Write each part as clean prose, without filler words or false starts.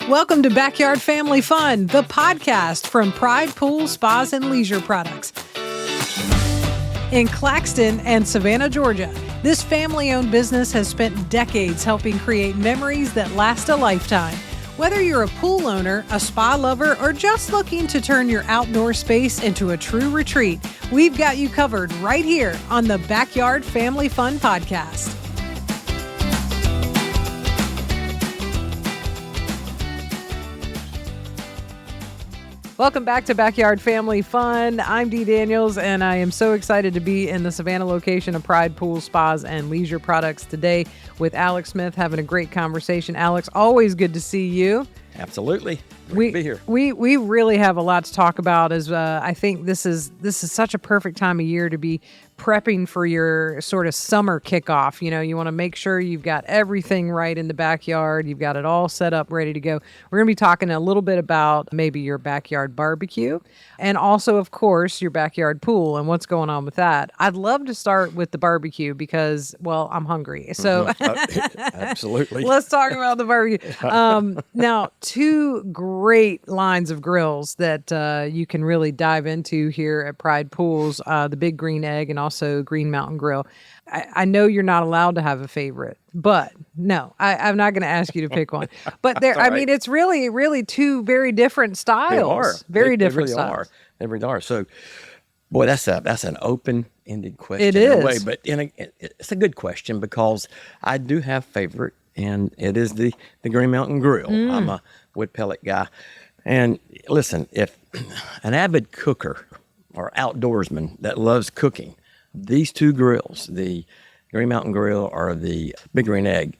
Welcome to Backyard Family Fun, the podcast from Pride Pool Spas and Leisure Products. In Claxton and Savannah, Georgia, this family-owned business has spent decades helping create memories that last a lifetime. Whether you're a pool owner, a spa lover, or just looking to turn your outdoor space into a true retreat, we've got you covered right here on the Backyard Family Fun podcast. Welcome back to Backyard Family Fun. I'm Dee Daniels, and I am so excited to be in the Savannah location of Pride Pool Spas and Leisure Products today with Alex Smith, having a great conversation. Alex, always good to see you. Absolutely. Great to be here. We really have a lot to talk about. As I think this is such a perfect time of year to be prepping for your sort of summer kickoff. You know, you want to make sure you've got everything right in the backyard. You've got it all set up, ready to go. We're going to be talking a little bit about maybe your backyard barbecue and also, of course, your backyard pool and what's going on with that. I'd love to start with the barbecue because, well, I'm hungry. So Absolutely. Let's talk about the barbecue. Now, two great lines of grills that you can really dive into here at Pride Pools, the Big Green Egg and also Green Mountain Grill. I know you're not allowed to have a favorite, but no, I'm not going to ask you to pick one. But there, I mean, it's really two very different styles. They are. Very different really styles. They really are. So, boy, that's an open-ended question. It is. In a way, but it's a good question because I do have favorite, and it is the Green Mountain Grill. I'm a wood-pellet guy. And listen, if an avid cooker or outdoorsman that loves cooking, these two grills, the Green Mountain Grill or the Big Green Egg,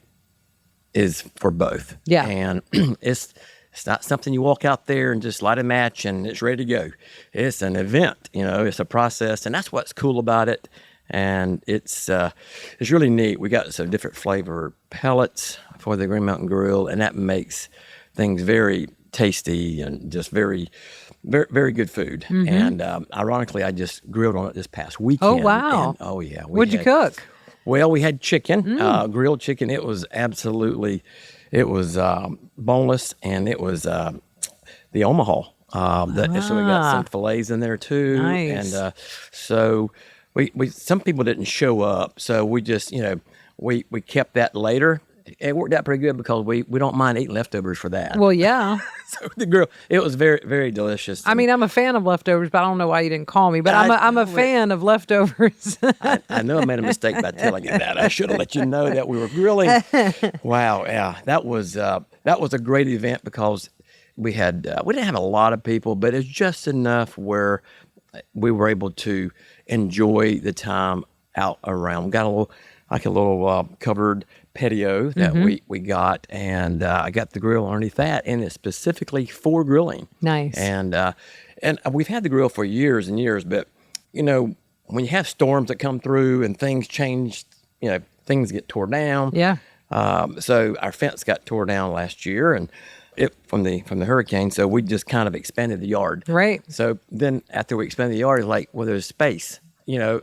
is for both. Yeah. And it's not something you walk out there and just light a match and it's ready to go. It's an event, it's a process, and that's what's cool about it. And it's really neat. We got some different flavor pellets for the Green Mountain Grill, and that makes things very tasty and just very, very, very good food. And ironically, I just grilled on it this past weekend. Oh, wow. And, yeah. What'd you cook? Well, we had chicken, grilled chicken. It was boneless, and it was the Omaha. So we got some fillets in there too. Nice. And so we some people didn't show up, so we just we kept that later. It worked out pretty good because we don't mind eating leftovers for that. Well, yeah. So the grill, it was very, very delicious. I mean, I'm a fan of leftovers, but I don't know why you didn't call me. But I'm a fan of leftovers. I know I made a mistake by telling you that. I should have let you know that we were grilling. Wow, yeah, that was a great event because we didn't have a lot of people, but it's just enough where we were able to enjoy the time out around. We got a little covered patio that we got, and I got the grill underneath that, and it's specifically for grilling. Nice. And we've had the grill for years and years, but when you have storms that come through and things change, things get tore down. Yeah. So our fence got tore down last year, and from the hurricane, so we just kind of expanded the yard. Right. So then after we expanded the yard, it's like, well, there's space, You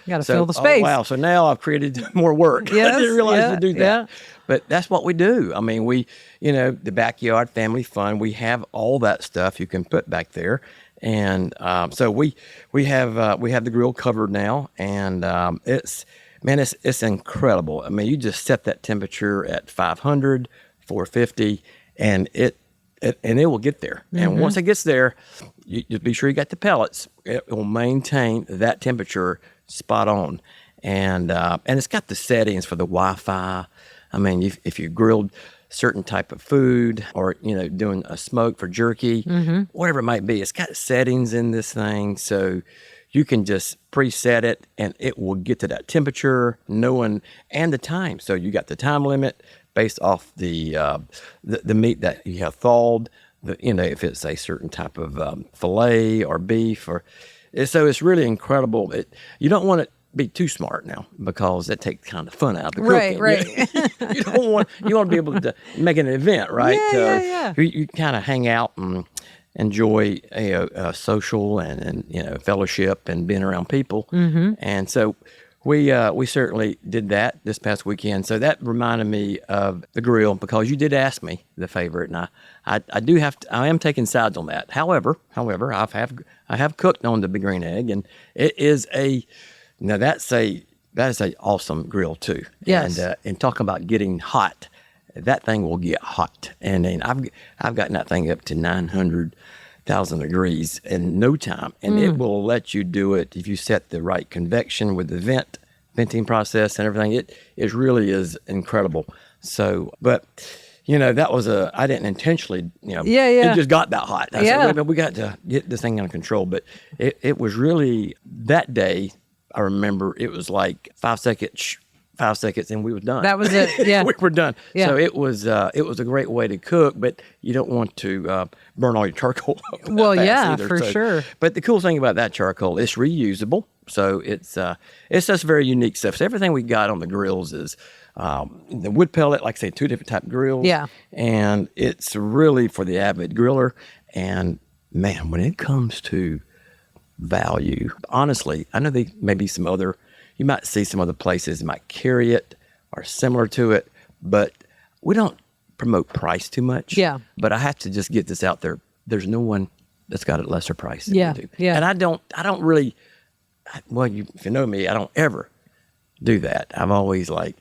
got to fill the space. Oh, wow. So now I've created more work. Yes, I didn't realize to do that. Yeah. But that's what we do. I mean, the backyard family fun, we have all that stuff you can put back there. And so we have the grill covered now, and it's incredible. I mean, you just set that temperature at 500, 450, and it will get there. And once it gets there, you just be sure you got the pellets. It will maintain that temperature spot on, and it's got the settings for the Wi-Fi. I mean, if you grilled certain type of food or doing a smoke for jerky, whatever it might be, it's got settings in this thing, so you can just preset it and it will get to that temperature, and the time. So you got the time limit based off the meat that you have thawed. If it's a certain type of filet or beef, so it's really incredible. You don't want it be too smart now because that takes kind of fun out of the cooking. Right. You want to be able to make an event, right? Yeah. You kind of hang out and enjoy a social and fellowship and being around people. And so we certainly did that this past weekend. So that reminded me of the grill because you did ask me the favorite, and I do have to, I am taking sides on that. However, I have cooked on the Big Green Egg, and it is that is a awesome grill too. Yes. And talking about getting hot, that thing will get hot, and then I've gotten that thing up to 900,000 degrees in no time, and it will let you do it if you set the right convection with the venting process and everything. It really is incredible. So, but that was I didn't intentionally, it just got that hot. I said, "Wait, we got to get this thing under control." But it was really that day. I remember it was like 5 seconds, and we were done. That was it. Yeah, we were done. Yeah. So it was a great way to cook, but you don't want to burn all your charcoal. Well, yeah, either. for sure. But the cool thing about that charcoal, it's reusable. So it's just very unique stuff. So everything we got on the grills is the wood pellet, like I say, 2 different type of grills. Yeah, and it's really for the avid griller. And man, when it comes to value, honestly, I know you might see some other places that might carry it or similar to it, but we don't promote price too much. Yeah. But I have to just get this out there. There's no one that's got a lesser price than Yeah. we do. Yeah. And I don't really, well, if you know me, I don't ever do that. I'm always like,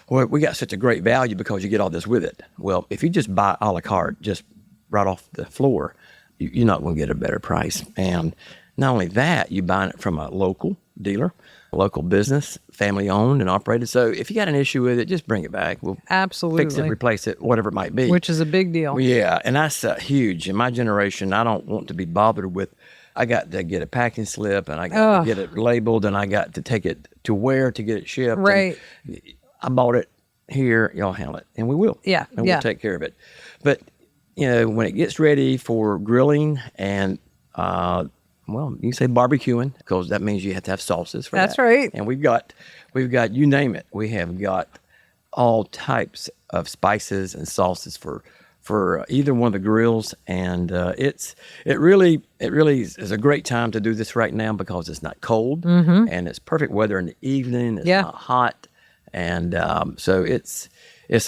well, we got such a great value because you get all this with it. Well, if you just buy a la carte, just right off the floor, you're not going to get a better price. And not only that, you're buying it from a local dealer, a local business, family owned and operated. So if you got an issue with it, just bring it back. We'll absolutely fix it, replace it, whatever it might be. Which is a big deal. Yeah, and that's huge. In my generation, I don't want to be bothered with, I got to get a packing slip and I got to get it labeled and I got to take it to where to get it shipped. Right. And I bought it here, y'all handle it. And we will. Yeah. And we'll take care of it. But, when it gets ready for grilling and, well, you can say barbecuing because that means you have to have sauces for that. That's right. And we've got, you name it. We have got all types of spices and sauces for either one of the grills. And it really is a great time to do this right now because it's not cold and it's perfect weather in the evening. It's not hot. And so it's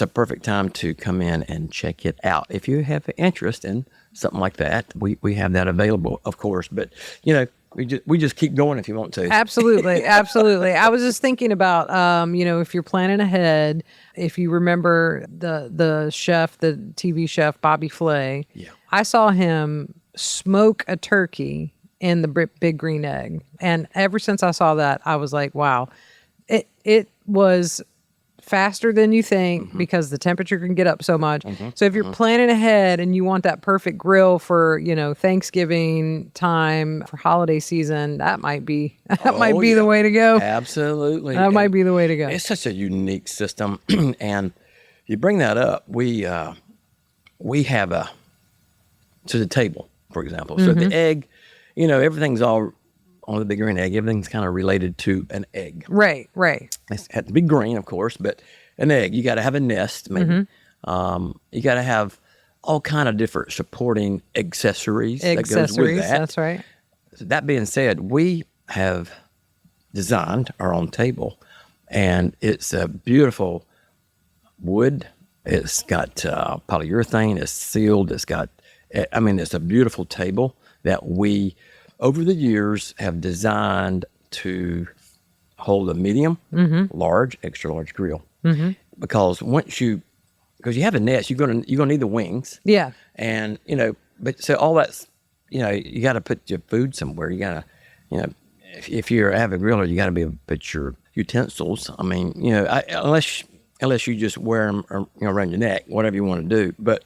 a perfect time to come in and check it out. If you have an interest in something like that, we have that available, of course. But, we just keep going if you want to. Absolutely. Absolutely. I was just thinking about, if you're planning ahead, if you remember the chef, the TV chef, Bobby Flay, I saw him smoke a turkey in the Big Green Egg. And ever since I saw that, I was like, wow, it was faster than you think because the temperature can get up so much. So if you're planning ahead and you want that perfect grill for, Thanksgiving time, for holiday season, that might be the way to go. Absolutely. That might be the way to go. It's such a unique system. And you bring that up, we have to the table, for example. So the egg, everything's all on the Big Green Egg, everything's kind of related to an egg. Right. It has to be green, of course, but an egg, you got to have a nest, maybe. You got to have all kind of different supporting accessories that goes with that. That's right. So that being said, we have designed our own table, and it's a beautiful wood. It's got polyurethane. It's sealed. It's a beautiful table that we, over the years, have designed to hold a medium, large, extra large grill. Because because you have a nest, you're gonna need the wings. Yeah. And but so all that's you got to put your food somewhere. You got to if you're an avid griller, you got to be able to put your utensils. I mean unless you just wear them around your neck, whatever you want to do, but.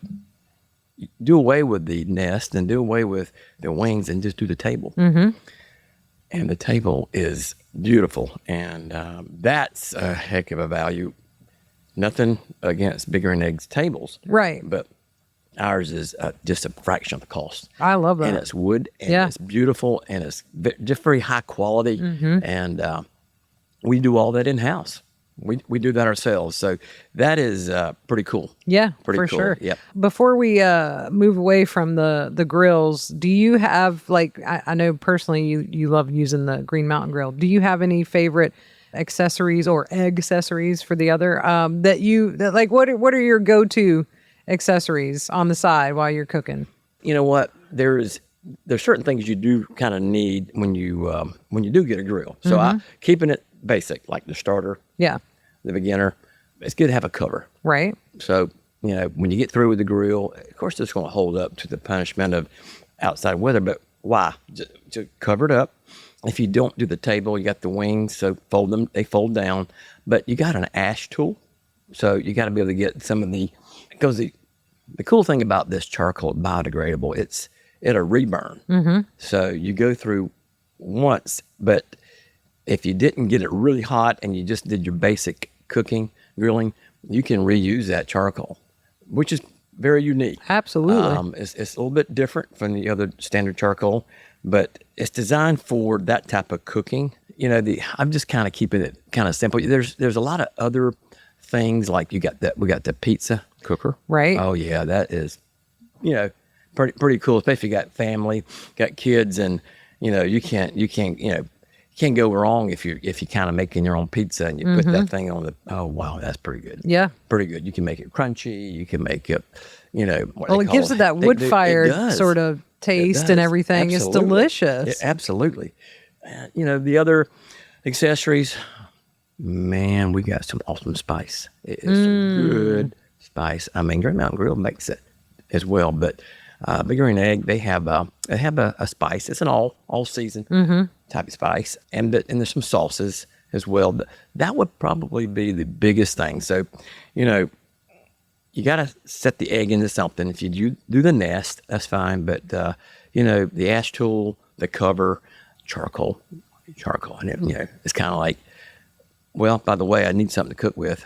Do away with the nest and do away with the wings and just do the table. And the table is beautiful. And that's a heck of a value. Nothing against Big Green Eggs tables. Right. But ours is just a fraction of the cost. I love that. And it's wood and it's beautiful and it's just very high quality. And we do all that in-house. We do that ourselves. So that is pretty cool. Yeah, pretty for cool. sure. Yeah. Before we move away from the grills, do you have I know personally you love using the Green Mountain Grill. Do you have any favorite accessories or egg accessories for the other, what are your go-to accessories on the side while you're cooking? You know what? There's certain things you do kind of need when you do get a grill. So keeping it basic, like the starter, Yeah. the beginner, it's good to have a cover. Right. So, when you get through with the grill, of course, it's going to hold up to the punishment of outside weather, but why? To cover it up. If you don't do the table, you got the wings, so they fold down, but you got an ash tool. So you got to be able to get some of because the cool thing about this charcoal biodegradable, it'll reburn. Mm-hmm. So you go through once, but if you didn't get it really hot and you just did your basic grilling, you can reuse that charcoal, which is very unique. Absolutely. It's a little bit different from the other standard charcoal, but it's designed for that type of cooking. I'm just kind of keeping it kind of simple. There's a lot of other things, like we got the pizza cooker. Right. Oh yeah, that is, pretty cool, especially if you got family, got kids, and you can't go wrong if you kind of making your own pizza and you put that thing on oh wow, that's pretty good. Yeah. Pretty good. You can make it crunchy. You can make it, it gives it that wood-fired sort of taste and everything. Absolutely. It's delicious. Absolutely. The other accessories, man, we got some awesome spice. It is some good spice. I mean, Green Mountain Grill makes it as well, but Big Green Egg, they have a spice. It's an all season type of spice, and there's some sauces as well. But that would probably be the biggest thing. So, you got to set the egg into something. If you do the nest, that's fine. But the ash tool, the cover, charcoal, and it's kind of like, well, by the way, I need something to cook with.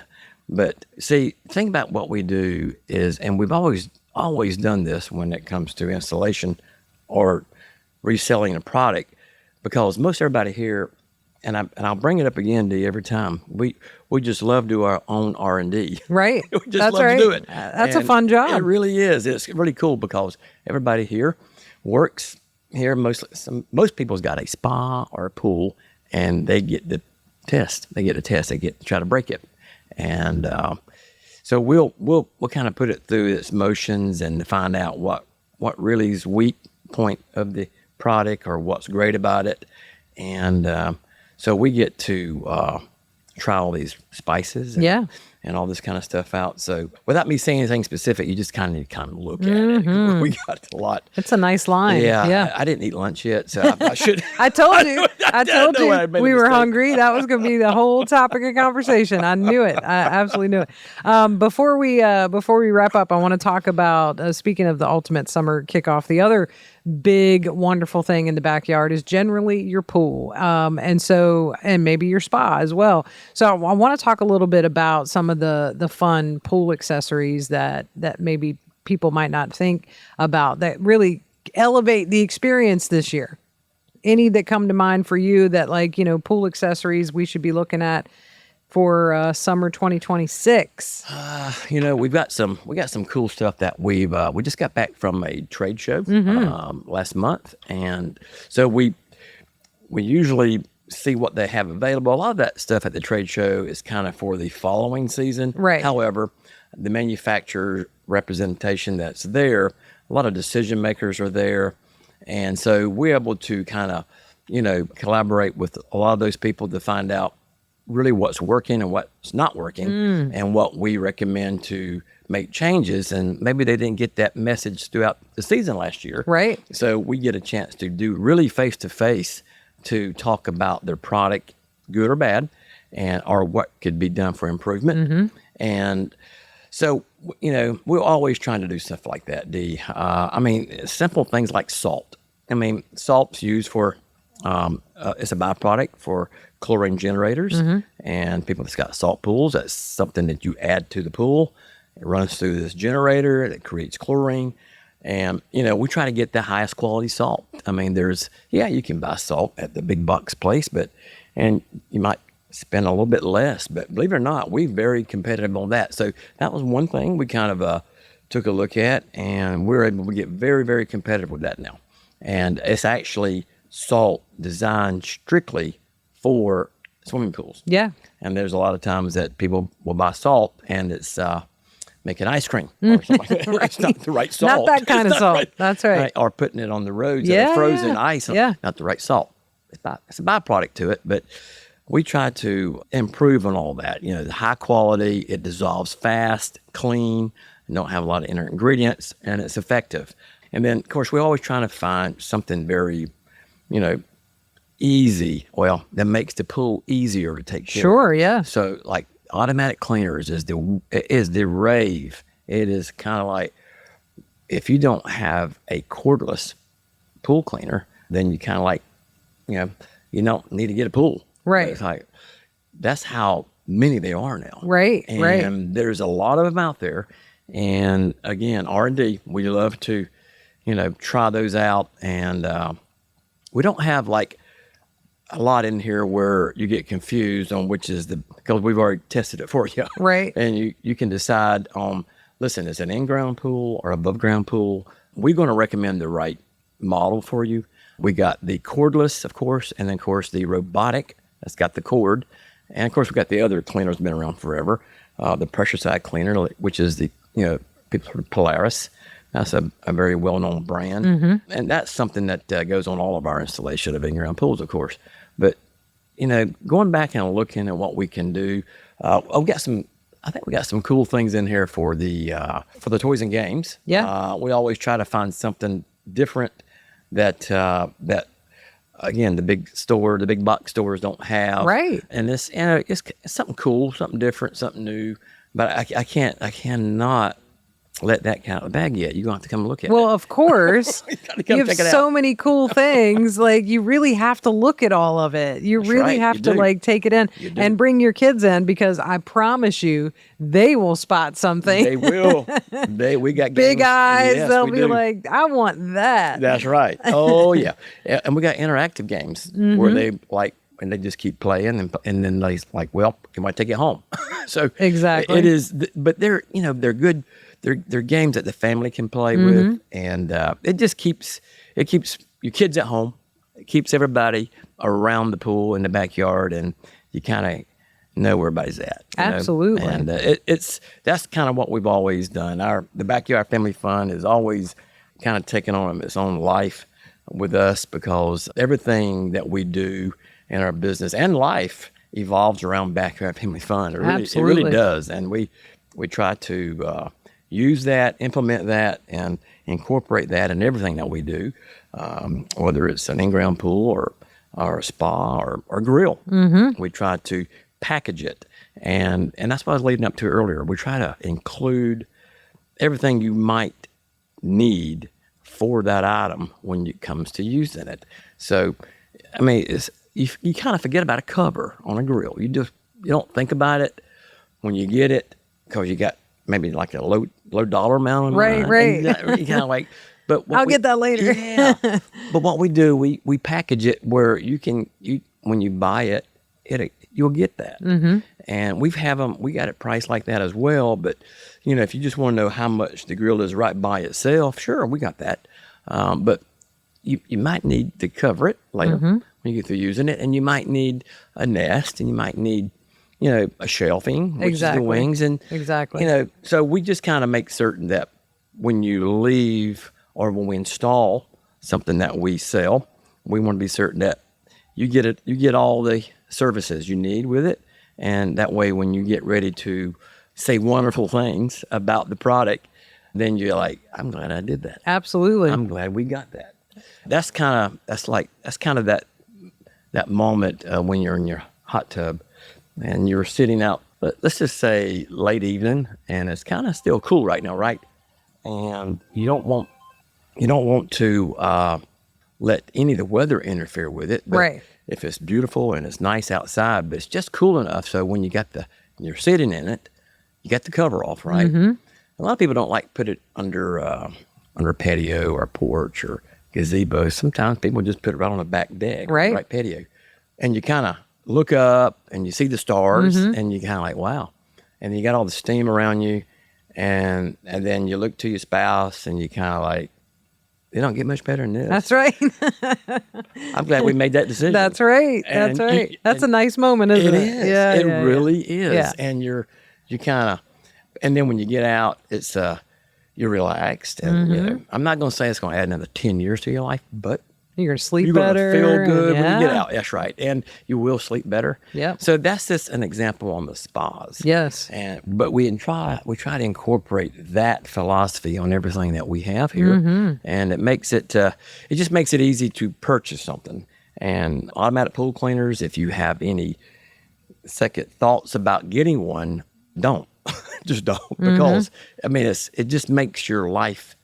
But see, the thing about what we do is, and we've always done this when it comes to installation or reselling a product, because most everybody here, and I'll bring it up again to you every time, we just love to do our own R&D. Right. We just That's love right. to do it. That's a fun job. It really is. It's really cool because everybody here works here. Most people's got a spa or a pool, and they get the test. They get to try to break it. And so we'll kind of put it through its motions and find out what really is weak point of the product or what's great about it. And so we get to try all these spices and all this kind of stuff out. So without me saying anything specific, you just kind of look at it. We got a lot. It's a nice line. Yeah. I didn't eat lunch yet, so I should. I told you. I told you we were mistake. hungry. That was going to be the whole topic of conversation. I knew it. I absolutely knew it. Before we wrap up, I want to talk about, speaking of the ultimate summer kickoff, the other big, wonderful thing in the backyard is generally your pool. And maybe your spa as well. So I want to talk a little bit about some of the fun pool accessories that maybe people might not think about that really elevate the experience this year. Any that come to mind for you that pool accessories we should be looking at for summer 2026? We got some cool stuff that we just got back from a trade show last month, and so we usually see what they have available. A lot of that stuff at the trade show is kind of for the following season. Right. However, the manufacturer representation that's there, a lot of decision makers are there, and so we're able to kind of collaborate with a lot of those people to find out really what's working and what's not working, and what we recommend to make changes. And maybe they didn't get that message throughout the season last year. Right. So we get a chance to do really face-to-face to talk about their product, good or bad, or what could be done for improvement. And so, we're always trying to do stuff like that, Dee. Simple things like salt. Salt's used for, it's a byproduct for chlorine generators, and people that's got salt pools, that's something that you add to the pool. It runs through this generator that creates chlorine, and we try to get the highest quality salt. You can buy salt at the big box place, and you might spend a little bit less, but believe it or not, we're very competitive on that. So that was one thing we kind of took a look at, and we're able to get very, very competitive with that now. And it's actually salt designed strictly for swimming pools. Yeah. And there's a lot of times that people will buy salt and it's making ice cream or something like that. Right. It's not the right salt. Not that kind of It's not salt. right. That's right. Or putting it on the roads Yeah, that are frozen yeah. ice. Yeah. Not the right salt. It's a byproduct to it, but we try to improve on all that. You know, the high quality, it dissolves fast, clean, and don't have a lot of inner ingredients, and it's effective. And then, of course, we're always trying to find something very, easy. Well, that makes the pool easier to take care of. Sure, yeah. So, like automatic cleaners is the rave. It is kind of like if you don't have a cordless pool cleaner, then you kind of like, you don't need to get a pool. Right. It's like that's how many there are now. Right. And there's a lot of them out there. And again, R&D, we love to, try those out. And we don't have like a lot in here where you get confused on which is because we've already tested it for you. Right. And you can decide on, listen, is it an in-ground pool or above ground pool? We're going to recommend the right model for you. We got the cordless, of course, and then, of course, the robotic that's got the cord. And, of course, we got the other cleaner that's been around forever, the pressure side cleaner, which is the, people heard of Polaris. That's a very well-known brand. Mm-hmm. And that's something that goes on all of our installation of in-ground pools, of course. But, going back and looking at what we can do, I think we got some cool things in here for the toys and games. Yeah. We always try to find something different that again, the big box stores don't have. Right. And it's something cool, something different, something new. But I cannot let that count the bag yet. You're going to have to come look at it. Well, of course. You have so out. many cool things. Like, you really have to look at all of it. You That's really right, have you to, do. take it in You do. and bring your kids in, because I promise you, they will spot something. They will. We got Big games. eyes. Yes, They'll we be do. like, I want that. That's right. Oh, yeah. And we got interactive games where they and they just keep playing and then they like, well, you might take it home. So Exactly. it is, but they're good. They're games that the family can play with, and it just keeps your kids at home. It keeps everybody around the pool in the backyard, and you kind of know where everybody's at. Absolutely. And that's kind of what we've always done. The backyard family fun is always kind of taken on its own life with us, because everything that we do in our business and life evolves around backyard family fun. It really does, and we try to use that, implement that, and incorporate that in everything that we do, whether it's an in-ground pool or a spa or grill. Mm-hmm. We try to package it, and that's what I was leading up to earlier. We try to include everything you might need for that item when it comes to using it. So, I mean, you kind of forget about a cover on a grill. You don't think about it when you get it, because you got maybe like a low dollar amount in mind. Right. You kind of like, but I'll get that later. Yeah. But what we do, we package it where when you buy it, you'll get that. Mm-hmm. And we got it priced like that as well. But if you just want to know how much the grill is right by itself, sure, we got that. But you might need to cover it later when you get through using it, and you might need a nest, and you might need a shelving, which is the wings, and exactly. So we just kind of make certain that when you leave or when we install something that we sell, we want to be certain that you get all the services you need with it, and that way when you get ready to say wonderful things about the product, then you're like, I'm glad I did that. Absolutely. I'm glad we got that. That's kind of that moment when you're in your hot tub and you're sitting out, let's just say late evening, and it's kind of still cool right now, right? And you don't want to let any of the weather interfere with it. But right. If it's beautiful and it's nice outside, but it's just cool enough so when you're sitting in it, you got the cover off, right? Mm-hmm. A lot of people don't like put it under a patio or a porch or gazebo. Sometimes people just put it right on the back deck, right patio, and you kind of look up and you see the stars, and you kind of like, wow. And you got all the steam around you, and then you look to your spouse and you kind of like, they don't get much better than this. That's right. I'm glad we made that decision. That's right. That's right. That's a nice moment, isn't it? It is. Yeah, it really is. Yeah. And you kind of, and then when you get out, it's you're relaxed. And you know, I'm not going to say it's going to add another 10 years to your life, but you're going to sleep you're better. You're going to feel good and, when you get out. That's right. And you will sleep better. Yep. So that's just an example on the spas. Yes. But we try to incorporate that philosophy on everything that we have here. And it just makes it easy to purchase something. And automatic pool cleaners, if you have any second thoughts about getting one, don't. Just don't. Because, I mean, it just makes your life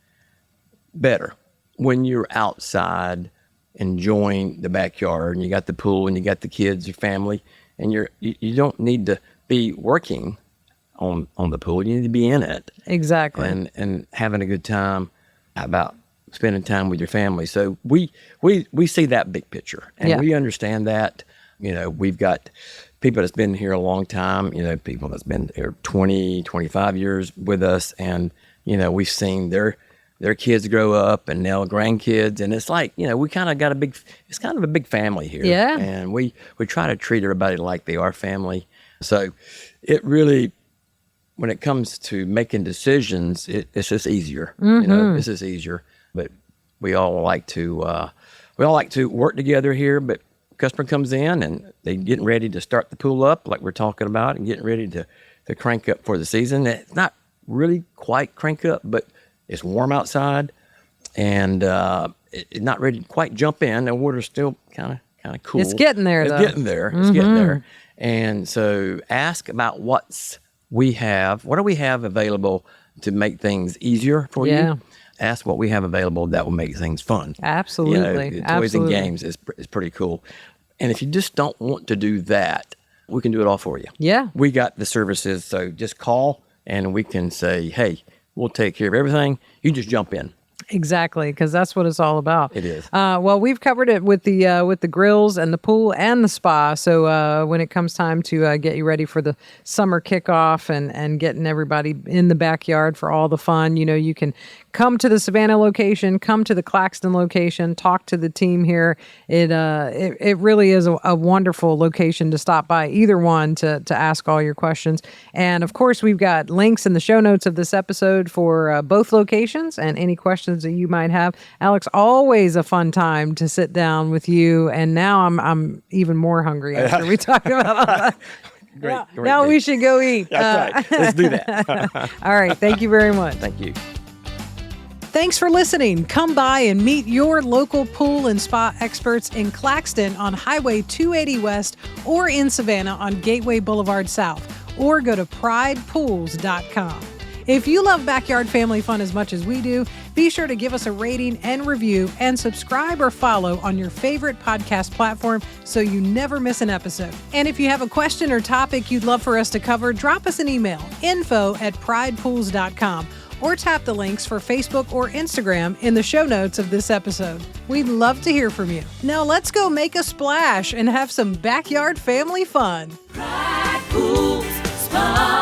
better when you're outside enjoying the backyard and you got the pool and you got the kids, your family, and you don't need to be working on the pool. You need to be in it. Exactly. And having a good time about spending time with your family. So we see that big picture and we understand that. You know, we've got people that's been here a long time, you know, people that's been here 20, 25 years with us. And, you know, we've seen their kids grow up and now grandkids. And it's like, you know, we kind of got it's kind of a big family here. Yeah. And we try to treat everybody like they are family. So it really, when it comes to making decisions, it's just easier. You know, it's just easier. But we all like to work together here, but customer comes in and they getting ready to start the pool up like we're talking about and getting ready to crank up for the season. It's not really quite crank up, but it's warm outside and it's not ready to quite jump in. The water's still kind of cool. It's getting there, though. It's getting there. It's getting there. And so ask about what do we have available to make things easier for you. Ask what we have available that will make things fun. Absolutely. You know, toys and games is pretty cool. And if you just don't want to do that, we can do it all for you. Yeah. We got the services, so just call and we can say, hey, we'll take care of everything. You just jump in. Exactly, because that's what it's all about. It is. Well, we've covered it with the grills and the pool and the spa. So when it comes time to get you ready for the summer kickoff and getting everybody in the backyard for all the fun, you know, you can come to the Savannah location, come to the Claxton location, talk to the team here. It really is a wonderful location to stop by, either one, to ask all your questions. And of course, we've got links in the show notes of this episode for both locations and any questions that you might have. Alex, always a fun time to sit down with you. And now I'm even more hungry after we talk about all that. Great. Now we should go eat. That's right. Let's do that. All right. Thank you very much. Thank you. Thanks for listening. Come by and meet your local pool and spa experts in Claxton on Highway 280 West or in Savannah on Gateway Boulevard South, or go to pridepools.com. If you love backyard family fun as much as we do, be sure to give us a rating and review and subscribe or follow on your favorite podcast platform so you never miss an episode. And if you have a question or topic you'd love for us to cover, drop us an email, info@pridepools.com, or tap the links for Facebook or Instagram in the show notes of this episode. We'd love to hear from you. Now let's go make a splash and have some backyard family fun. Pride Pools Spa.